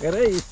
Era isso.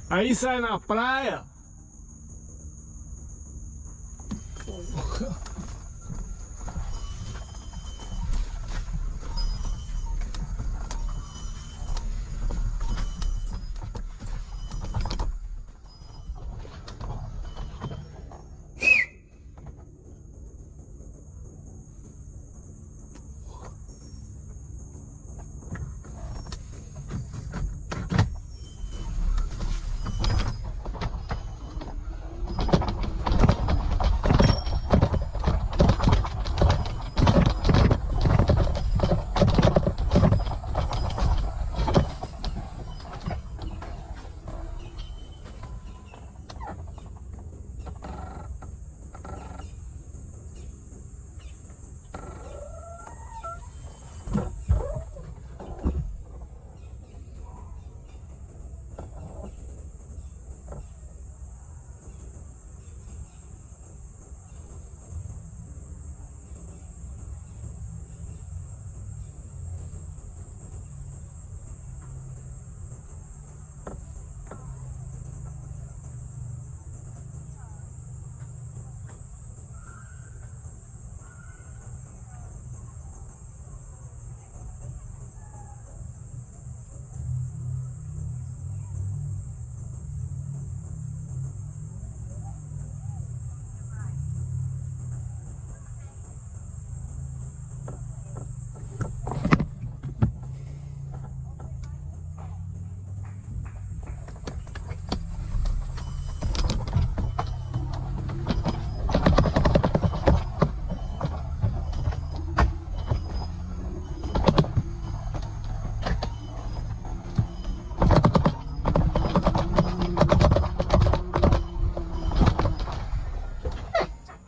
Aí sai na praia.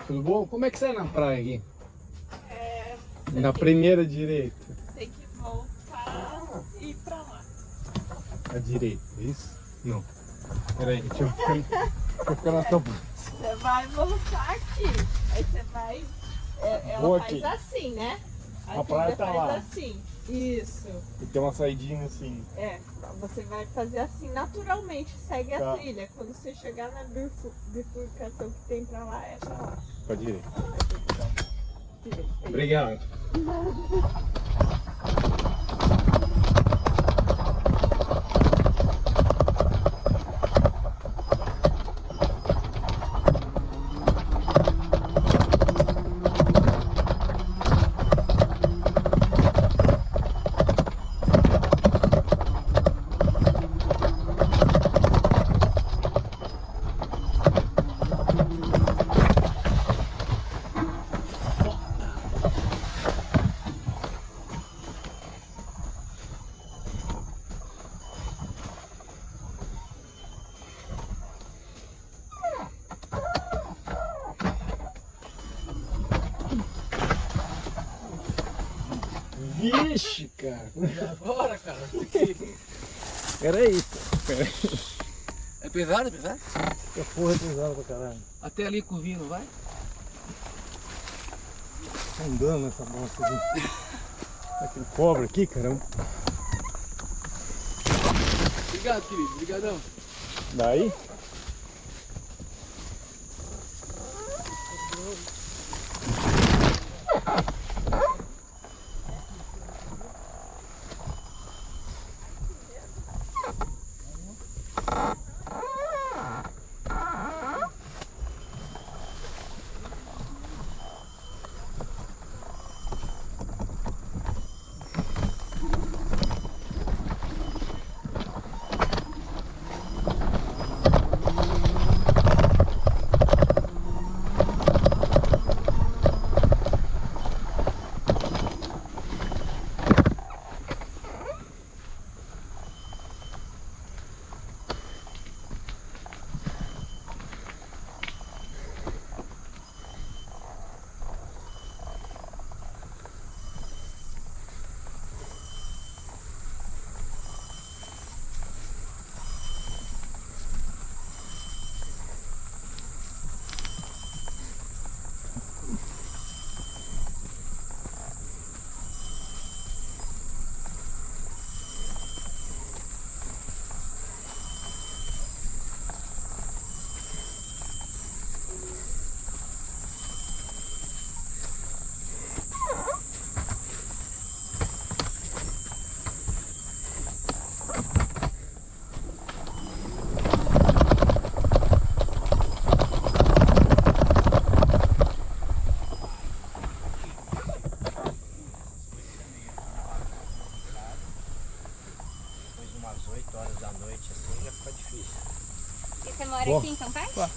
Tudo bom? Como é que sai na praia aqui? Na primeira direita. Tem que voltar e ir pra lá. À direita, isso? Não. Peraí, deixa eu ficar na tua. Você vai voltar aqui. Aí você vai. Ela Vou faz aqui. assim, né? A praia tá faz lá. assim. Isso. E tem uma saidinha assim. É, você vai fazer assim naturalmente, segue Tá. a trilha. Quando você chegar na bifurcação que tem pra lá, é pra lá. Pra direita. Direita. Obrigado. Vixe, cara. E agora, cara? Era isso. É pesado, é pesado? Essa porra é pesada pra caralho. Até ali curvinho, não vai? Tá andando nessa bosta aqui. Aquele cobra aqui, caramba. Obrigado, querido. Obrigadão. Daí? Você mora aqui em Campeche? Oi.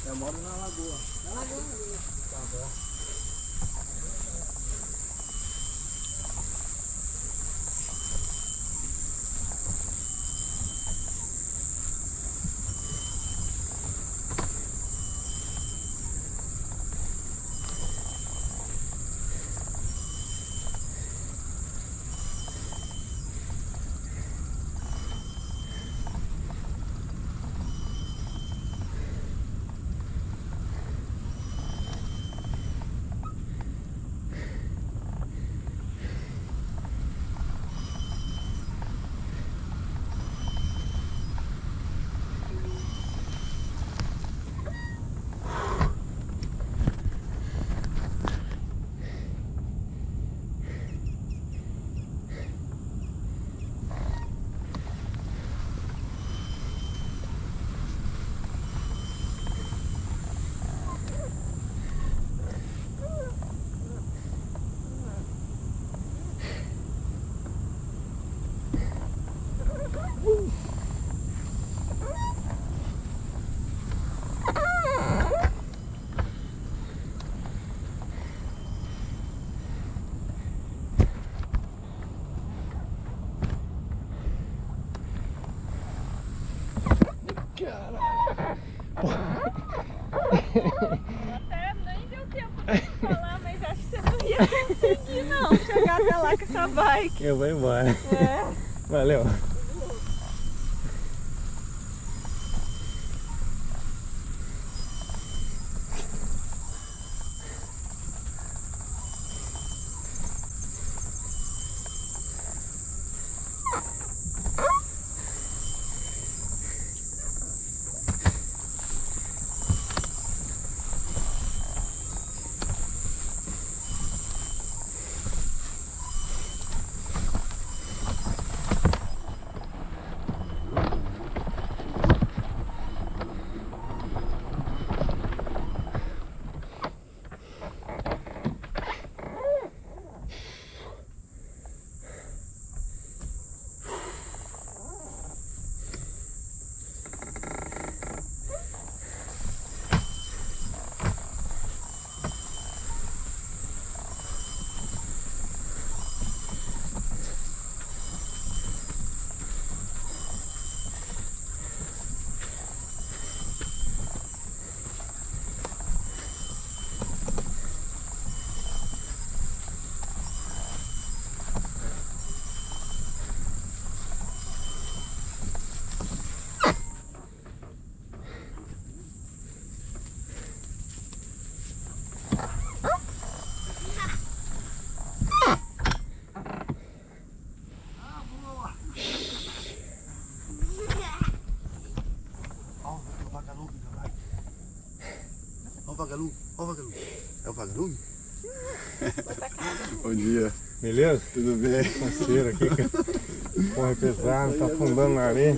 Eu moro na lagoa. Na lagoa. Tá bom. Até nem deu tempo de falar, mas acho que você não ia conseguir não chegar até lá com essa bike. Eu vou embora. É. Valeu. vagalume. Ó o vagalume. É o vagalume? Bom dia. Beleza? Tudo bem? Parceiro aqui, cara. Corre pesado, tá afundando na areia.